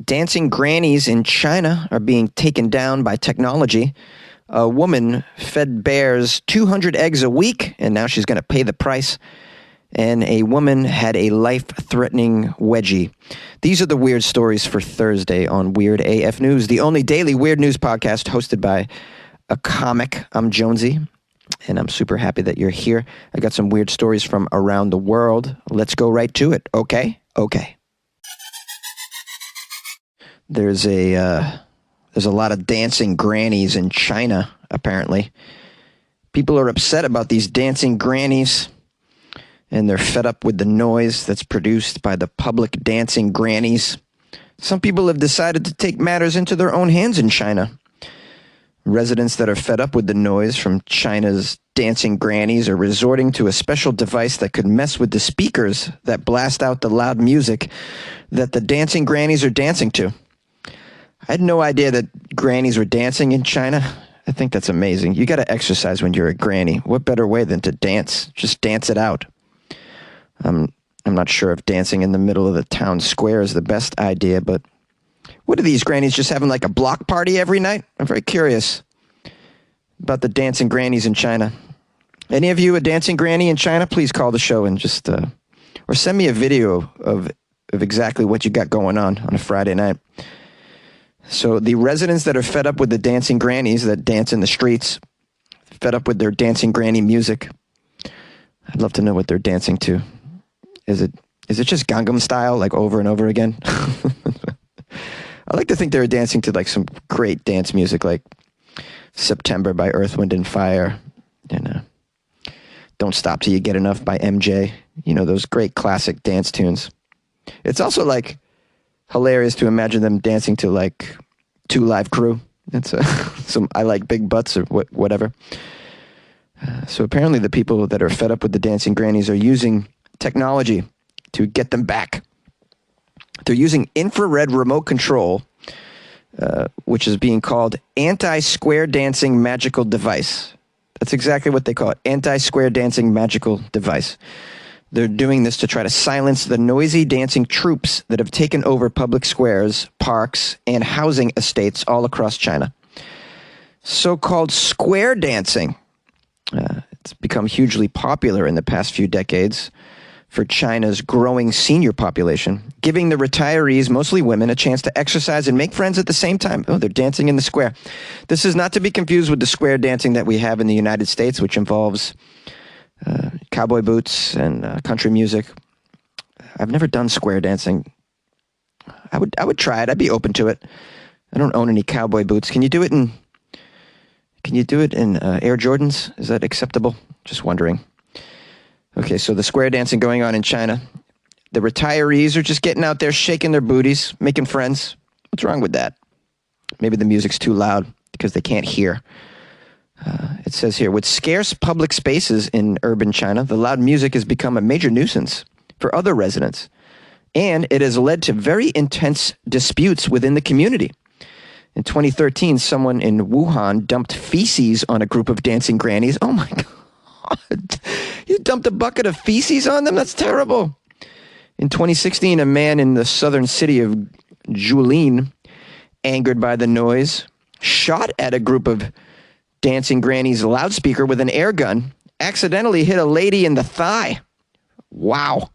Dancing grannies in China are being taken down by technology. A woman fed bears 200 eggs a week, and now she's going to pay the price. And a woman had a life-threatening wedgie. These are the weird stories for Thursday on Weird AF News, the only daily weird news podcast hosted by a comic. I'm Jonesy, and I'm super happy that you're here. I got some weird stories from around the world. Let's go right to it, okay? Okay. There's a lot of dancing grannies in China, apparently. People are upset about these dancing grannies, and they're fed up with the noise that's produced by the public dancing grannies. Some people have decided to take matters into their own hands in China. Residents that are fed up with the noise from China's dancing grannies are resorting to a special device that could mess with the speakers that blast out the loud music that the dancing grannies are dancing to. I had no idea that grannies were dancing in China. I think that's amazing. You got to exercise when you're a granny. What better way than to dance? Just dance it out. I'm not sure if dancing in the middle of the town square is the best idea, but what are these grannies just having like a block party every night? I'm very curious about the dancing grannies in China. Any of you a dancing granny in China? Please call the show and just, or send me a video of exactly what you got going on a Friday night. So the residents that are fed up with the dancing grannies that dance in the streets, fed up with their dancing granny music, I'd love to know what they're dancing to. Is it just Gangnam Style, like over and over again? I like to think they were dancing to like some great dance music, like September by Earth, Wind and Fire, and Don't Stop Till You Get Enough by MJ. You know, those great classic dance tunes. It's also like hilarious to imagine them dancing to like Two Live Crew. It's some I Like Big Butts or whatever. So apparently the people that are fed up with the dancing grannies are using technology to get them back. They're using infrared remote control, which is being called anti-square dancing magical device. That's exactly what they call it, anti-square dancing magical device. They're doing this to try to silence the noisy dancing troops that have taken over public squares, parks, and housing estates all across China. So-called square dancing. It's become hugely popular in the past few decades for China's growing senior population, giving the retirees, mostly women, a chance to exercise and make friends at the same time. Oh, they're dancing in the square. This is not to be confused with the square dancing that we have in the United States, which involves cowboy boots and country music. I've never done square dancing. I would try it. I'd be open to it. I don't own any cowboy boots. Can you do it in Air Jordans? Is that acceptable? Just wondering. Okay, so the square dancing going on in China. The retirees are just getting out there, shaking their booties, making friends. What's wrong with that? Maybe the music's too loud because they can't hear. It says here, with scarce public spaces in urban China, the loud music has become a major nuisance for other residents. And it has led to very intense disputes within the community. In 2013, someone in Wuhan dumped feces on a group of dancing grannies. Oh my God. You dumped a bucket of feces on them? That's terrible. In 2016, a man in the southern city of Julin, angered by the noise, shot at a group of dancing grannies' loudspeaker with an air gun, accidentally hit a lady in the thigh. Wow.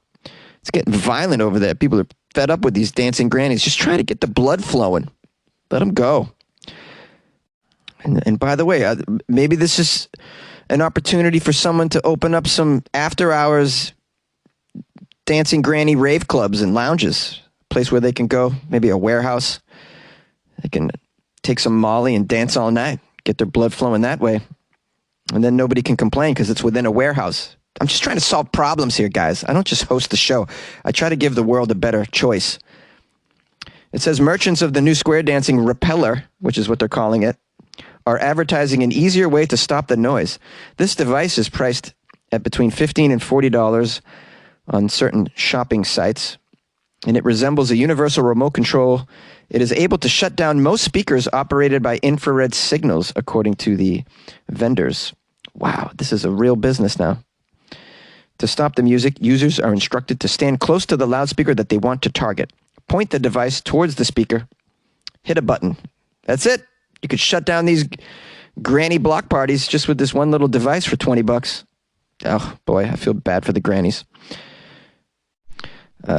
It's getting violent over there. People are fed up with these dancing grannies. Just try to get the blood flowing. Let them go. And by the way, maybe this is an opportunity for someone to open up some after-hours dancing granny rave clubs and lounges, a place where they can go, maybe a warehouse. They can take some Molly and dance all night, get their blood flowing that way. And then nobody can complain because it's within a warehouse. I'm just trying to solve problems here, guys. I don't just host the show. I try to give the world a better choice. It says merchants of the new square dancing repeller, which is what they're calling it, are advertising an easier way to stop the noise. This device is priced at between $15 and $40 on certain shopping sites, and it resembles a universal remote control. It is able to shut down most speakers operated by infrared signals, according to the vendors. Wow, this is a real business now. To stop the music, users are instructed to stand close to the loudspeaker that they want to target. point the device towards the speaker, hit a button. That's it. You could shut down these granny block parties just with this one little device for $20. Oh, boy, I feel bad for the grannies.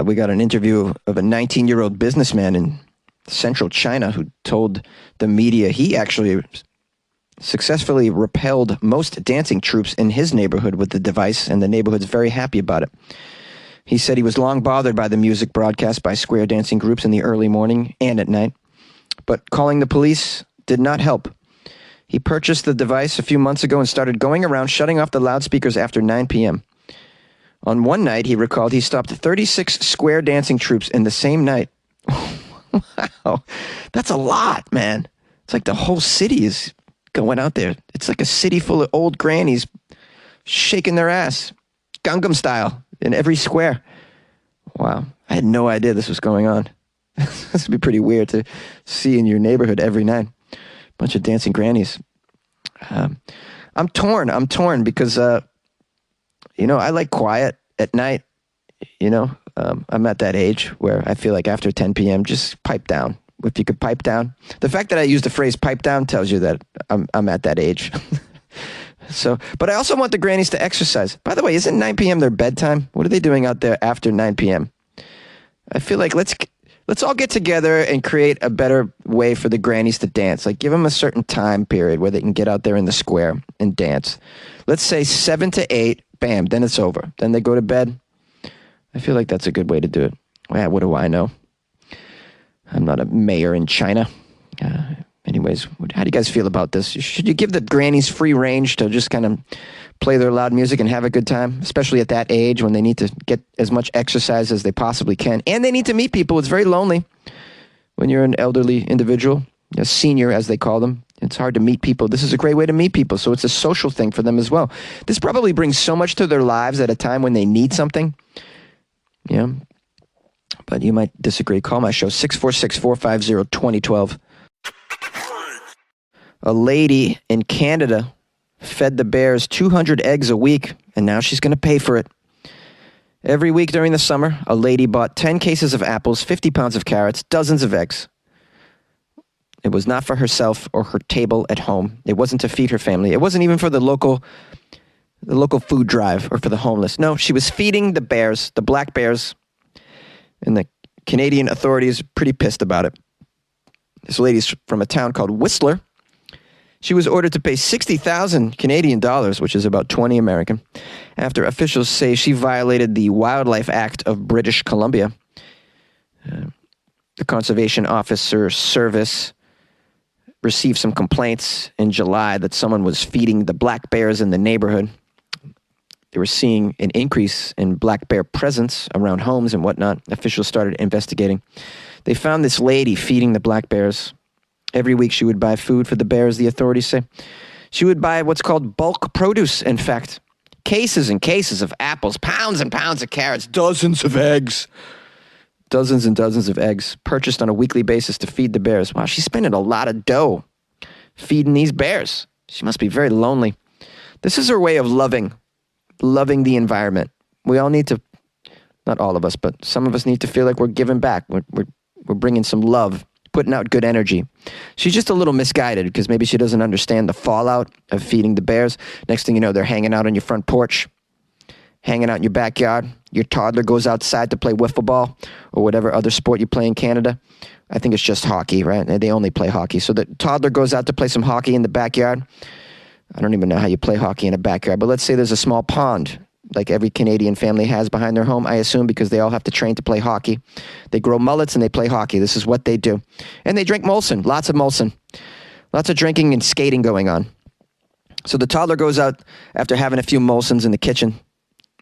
We got an interview of a 19-year-old businessman in central China who told the media he actually successfully repelled most dancing troops in his neighborhood with the device, and the neighborhood's very happy about it. He said he was long bothered by the music broadcast by square dancing groups in the early morning and at night, but calling the police did not help. He purchased the device a few months ago and started going around shutting off the loudspeakers after 9 p.m. On one night, he recalled he stopped 36 square dancing troops in the same night. Wow, that's a lot, man. It's like the whole city is going out there. It's like a city full of old grannies shaking their ass, Gangnam style, in every square. Wow, I had no idea this was going on. This would be pretty weird to see in your neighborhood every night. Bunch of dancing grannies. I'm torn because, I like quiet at night. I'm at that age where I feel like after 10 p.m., just pipe down. If you could pipe down. The fact that I use the phrase pipe down tells you that I'm at that age. But I also want the grannies to exercise. By the way, isn't 9 p.m. their bedtime? What are they doing out there after 9 p.m.? I feel like let's all get together and create a better way for the grannies to dance. Like give them a certain time period where they can get out there in the square and dance. Let's say 7 to 8, bam, then it's over. Then they go to bed. I feel like that's a good way to do it. Well, what do I know? I'm not a mayor in China. Anyways, how do you guys feel about this? Should you give the grannies free range to just kind of play their loud music and have a good time, especially at that age when they need to get as much exercise as they possibly can? And they need to meet people. It's very lonely when you're an elderly individual, a senior as they call them. It's hard to meet people. This is a great way to meet people, so it's a social thing for them as well. This probably brings so much to their lives at a time when they need something. Yeah. But you might disagree. Call my show, 646-450-2012. A lady in Canada fed the bears 200 eggs a week, and now she's going to pay for it. Every week during the summer, a lady bought 10 cases of apples, 50 pounds of carrots, dozens of eggs. It was not for herself or her table at home. It wasn't to feed her family. It wasn't even for the local food drive or for the homeless. No, she was feeding the bears, the black bears, and the Canadian authorities are pretty pissed about it. This lady's from a town called Whistler. She was ordered to pay 60,000 Canadian dollars, which is about 20 American, after officials say she violated the Wildlife Act of British Columbia. The Conservation Officer Service received some complaints in July that someone was feeding the black bears in the neighborhood. They were seeing an increase in black bear presence around homes and whatnot. Officials started investigating. They found this lady feeding the black bears. Every week she would buy food for the bears, the authorities say. She would buy what's called bulk produce, in fact. Cases and cases of apples, pounds and pounds of carrots, dozens of eggs. Dozens and dozens of eggs purchased on a weekly basis to feed the bears. Wow, she's spending a lot of dough feeding these bears. She must be very lonely. This is her way of loving the environment. We all need to, not all of us, but some of us need to feel like we're giving back. We're bringing some love, putting out good energy. She's just a little misguided because maybe she doesn't understand the fallout of feeding the bears. Next thing you know, they're hanging out on your front porch, hanging out in your backyard. Your toddler goes outside to play wiffle ball or whatever other sport you play in Canada. I think it's just hockey, right? They only play hockey. So the toddler goes out to play some hockey in the backyard. I don't even know how you play hockey in a backyard, but let's say there's a small pond like every Canadian family has behind their home, I assume, because they all have to train to play hockey. They grow mullets and they play hockey. This is what they do. And they drink Molson, lots of Molson. Lots of drinking and skating going on. So the toddler goes out after having a few Molsons in the kitchen,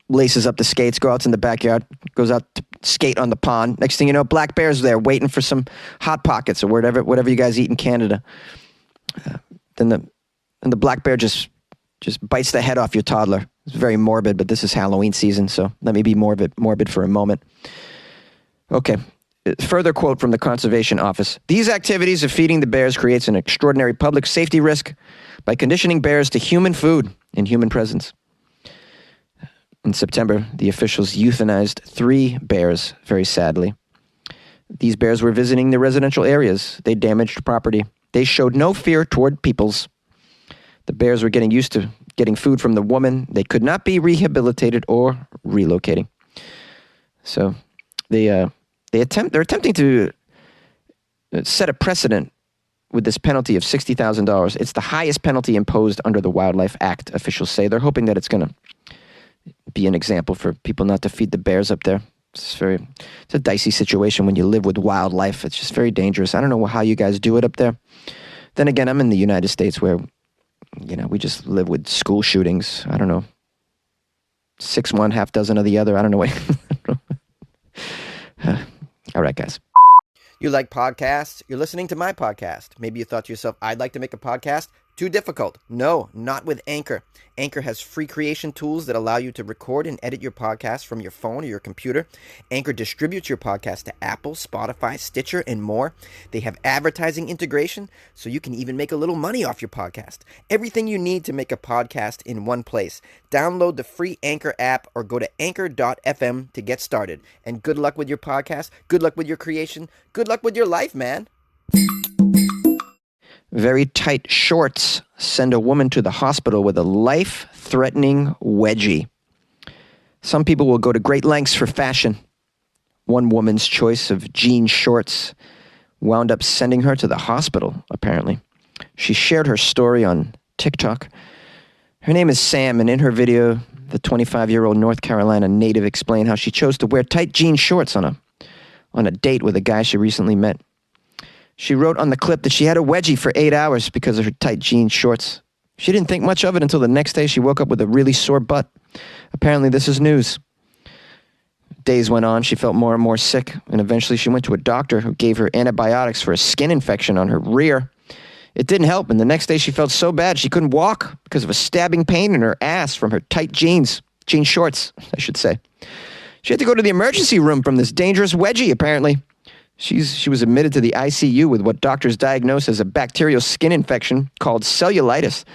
laces up the skates, goes out in the backyard, goes out to skate on the pond. Next thing you know, black bear's there waiting for some Hot Pockets or whatever you guys eat in Canada. Then the black bear just bites the head off your toddler. It's very morbid, but this is Halloween season, so let me be morbid for a moment. Okay. Further quote from the Conservation Office. These activities of feeding the bears creates an extraordinary public safety risk by conditioning bears to human food in human presence. In September, the officials euthanized 3 bears, very sadly. These bears were visiting the residential areas. They damaged property. They showed no fear toward peoples. The bears were getting used to getting food from the woman. They could not be rehabilitated or relocating. So they're attempting to set a precedent with this penalty of $60,000. It's the highest penalty imposed under the Wildlife Act, officials say. They're hoping that it's going to be an example for people not to feed the bears up there. It's a dicey situation when you live with wildlife. It's just very dangerous. I don't know how you guys do it up there. Then again, I'm in the United States where, we just live with school shootings. I don't know. 6 one, half dozen of the other. I don't know what. All right, guys. You like podcasts? You're listening to my podcast. Maybe you thought to yourself, I'd like to make a podcast. Too difficult. No, not with Anchor. Anchor has free creation tools that allow you to record and edit your podcast from your phone or your computer. Anchor distributes your podcast to Apple, Spotify, Stitcher, and more. They have advertising integration, so you can even make a little money off your podcast. Everything you need to make a podcast in one place. Download the free Anchor app or go to anchor.fm to get started. And good luck with your podcast. Good luck with your creation. Good luck with your life, man. Very tight shorts send a woman to the hospital with a life-threatening wedgie. Some people will go to great lengths for fashion. One woman's choice of jean shorts wound up sending her to the hospital, apparently. She shared her story on TikTok. Her name is Sam, and in her video, the 25-year-old North Carolina native explained how she chose to wear tight jean shorts on a date with a guy she recently met. She wrote on the clip that she had a wedgie for 8 hours because of her tight jean shorts. She didn't think much of it until the next day she woke up with a really sore butt. Apparently this is news. Days went on, she felt more and more sick, and eventually she went to a doctor who gave her antibiotics for a skin infection on her rear. It didn't help, and the next day she felt so bad she couldn't walk because of a stabbing pain in her ass from her tight jean shorts, I should say. She had to go to the emergency room from this dangerous wedgie, apparently. She was admitted to the ICU with what doctors diagnosed as a bacterial skin infection called cellulitis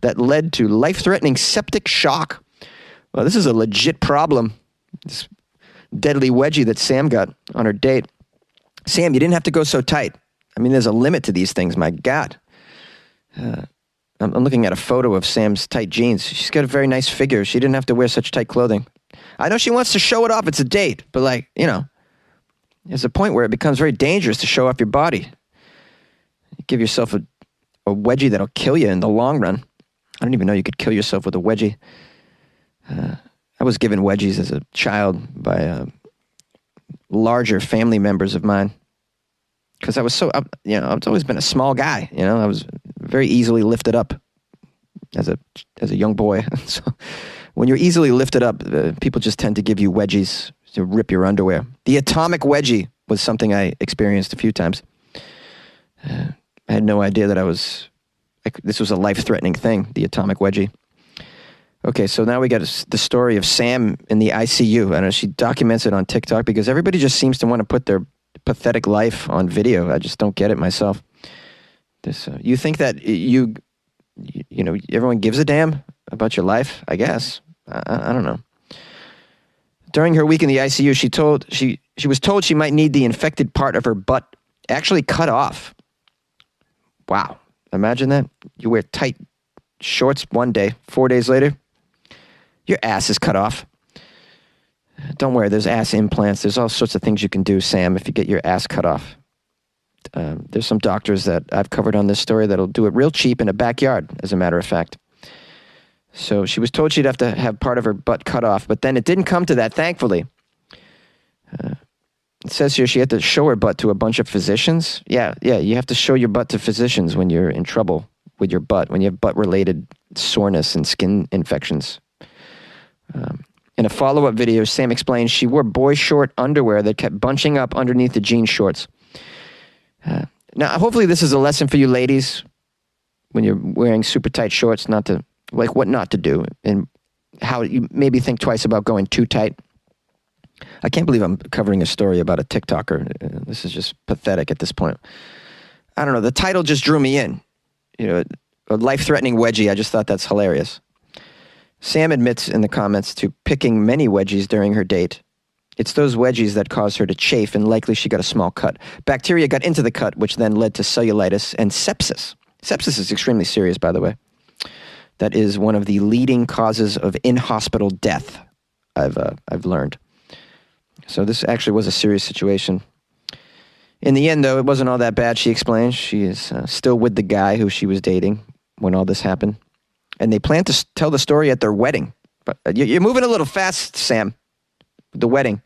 that led to life-threatening septic shock. Well, this is a legit problem, this deadly wedgie that Sam got on her date. Sam, you didn't have to go so tight. I mean, there's a limit to these things, my God. I'm looking at a photo of Sam's tight jeans. She's got a very nice figure. She didn't have to wear such tight clothing. I know she wants to show it off. It's a date, but there's a point where it becomes very dangerous to show off your body. You give yourself a wedgie that'll kill you in the long run. I don't even know you could kill yourself with a wedgie. I was given wedgies as a child by larger family members of mine because I was I've always been a small guy. I was very easily lifted up as a young boy. So when you're easily lifted up, people just tend to give you wedgies to rip your underwear. The atomic wedgie was something I experienced a few times. I had no idea that this was a life-threatening thing, the atomic wedgie. Okay, so now we got the story of Sam in the ICU. I know she documents it on TikTok because everybody just seems to want to put their pathetic life on video. I just don't get it myself. You think that everyone gives a damn about your life? I guess. I don't know. During her week in the ICU, she was told she might need the infected part of her butt actually cut off. Wow. Imagine that. You wear tight shorts one day, 4 days later, your ass is cut off. Don't worry, there's ass implants. There's all sorts of things you can do, Sam, if you get your ass cut off. There's some doctors that I've covered on this story that'll do it real cheap in a backyard, as a matter of fact. So she was told she'd have to have part of her butt cut off, but then it didn't come to that, thankfully. It says here she had to show her butt to a bunch of physicians. Yeah, you have to show your butt to physicians when you're in trouble with your butt, when you have butt-related soreness and skin infections. In a follow-up video, Sam explains she wore boy short underwear that kept bunching up underneath the jean shorts. Now, hopefully this is a lesson for you ladies when you're wearing super tight shorts, what not to do, and how you maybe think twice about going too tight. I can't believe I'm covering a story about a TikToker. This is just pathetic at this point. I don't know. The title just drew me in. A life-threatening wedgie. I just thought that's hilarious. Sam admits in the comments to picking many wedgies during her date. It's those wedgies that caused her to chafe, and likely she got a small cut. Bacteria got into the cut, which then led to cellulitis and sepsis. Sepsis is extremely serious, by the way. That is one of the leading causes of in-hospital death, I've learned. So this actually was a serious situation. In the end, though, it wasn't all that bad, she explains. She is still with the guy who she was dating when all this happened. And they plan to tell the story at their wedding. But you're moving a little fast, Sam. The wedding.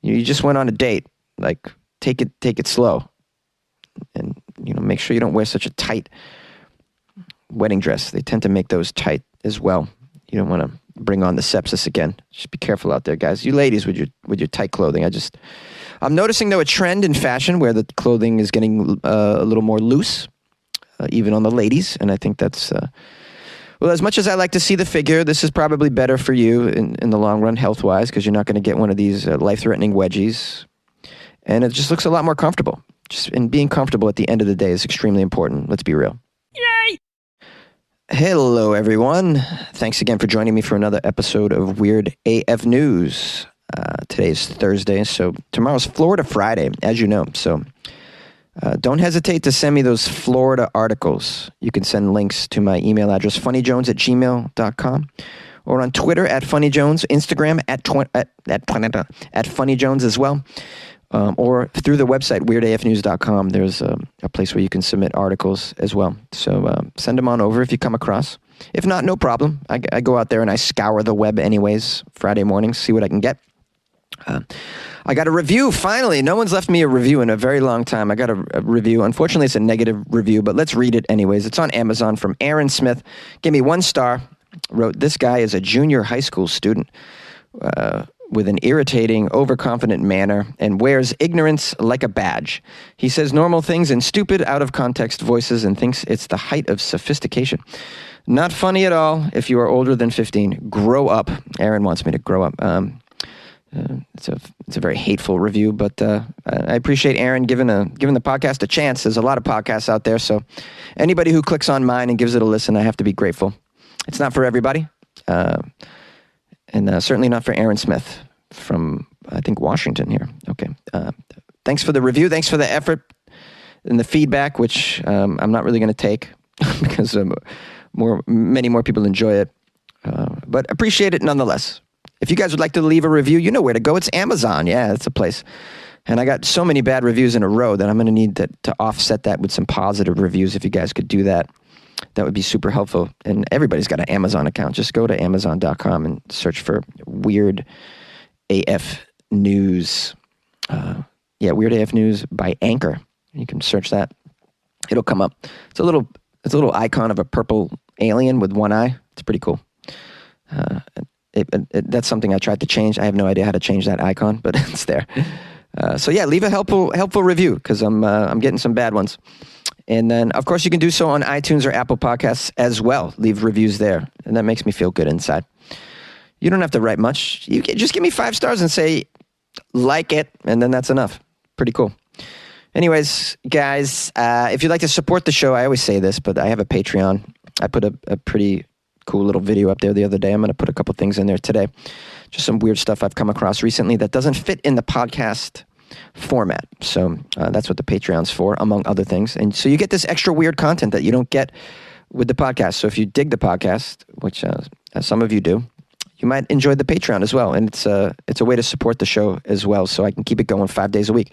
You just went on a date. Like, take it slow. And, make sure you don't wear such a tight wedding dress. They tend to make those tight as well. You don't want to bring on the sepsis again. Just be careful out there, guys. You ladies with your tight clothing. I'm noticing, though, a trend in fashion where the clothing is getting a little more loose, even on the ladies. And I think that's... Well, as much as I like to see the figure, this is probably better for you in the long run, health-wise, because you're not going to get one of these life-threatening wedgies. And it just looks a lot more comfortable. And being comfortable at the end of the day is extremely important. Let's be real. Yay! Hello, everyone. Thanks again for joining me for another episode of Weird AF News. Today's Thursday, so tomorrow's Florida Friday, as you know. So... don't hesitate to send me those Florida articles. You can send links to my email address, funnyjones@gmail.com, or on Twitter @funnyjones, Instagram at funnyjones as well, or through the website, weirdafnews.com. There's a place where you can submit articles as well. So send them on over if you come across. If not, no problem. I go out there and I scour the web anyways, Friday mornings, see what I can get. I got a review, finally. No one's left me a review in a very long time. I got a review. Unfortunately, it's a negative review, but let's read it anyways. It's on Amazon from Aaron Smith. Gave me 1 star. Wrote, this guy is a junior high school student with an irritating, overconfident manner and wears ignorance like a badge. He says normal things in stupid, out-of-context voices and thinks it's the height of sophistication. Not funny at all if you are older than 15. Grow up. Aaron wants me to grow up. It's a very hateful review, but I appreciate Aaron giving the podcast a chance. There's a lot of podcasts out there, so anybody who clicks on mine and gives it a listen, I have to be grateful. It's not for everybody, and certainly not for Aaron Smith from, I think, Washington here. Okay. Thanks for the review. Thanks for the effort and the feedback, which I'm not really going to take because many more people enjoy it, but appreciate it nonetheless. If you guys would like to leave a review, you know where to go. It's Amazon. Yeah, that's a place. And I got so many bad reviews in a row that I'm going to need to offset that with some positive reviews. If you guys could do that, that would be super helpful. And everybody's got an Amazon account. Just go to Amazon.com and search for Weird AF News. Weird AF News by Anchor. You can search that. It'll come up. It's a little icon of a purple alien with one eye. It's pretty cool. That's something I tried to change. I have no idea how to change that icon, but it's there. Leave a helpful review because I'm getting some bad ones. And then, of course, you can do so on iTunes or Apple Podcasts as well. Leave reviews there, and that makes me feel good inside. You don't have to write much. You can just give me 5 stars and say, like it, and then that's enough. Pretty cool. Anyways, guys, if you'd like to support the show, I always say this, but I have a Patreon. I put a pretty cool little video up there the other day. I'm going to put a couple things in there today. Just some weird stuff I've come across recently that doesn't fit in the podcast format. So that's what the Patreon's for, among other things. And so you get this extra weird content that you don't get with the podcast. So if you dig the podcast, which some of you do, you might enjoy the Patreon as well. And it's a way to support the show as well, so I can keep it going 5 days a week.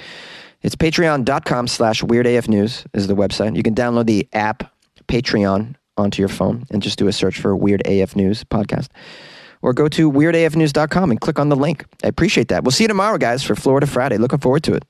It's patreon.com/weirdafnews is the website. You can download the app Patreon onto your phone and just do a search for Weird AF News podcast, or go to weirdafnews.com and click on the link. I appreciate that. We'll see you tomorrow, guys, for Florida Friday. Looking forward to it.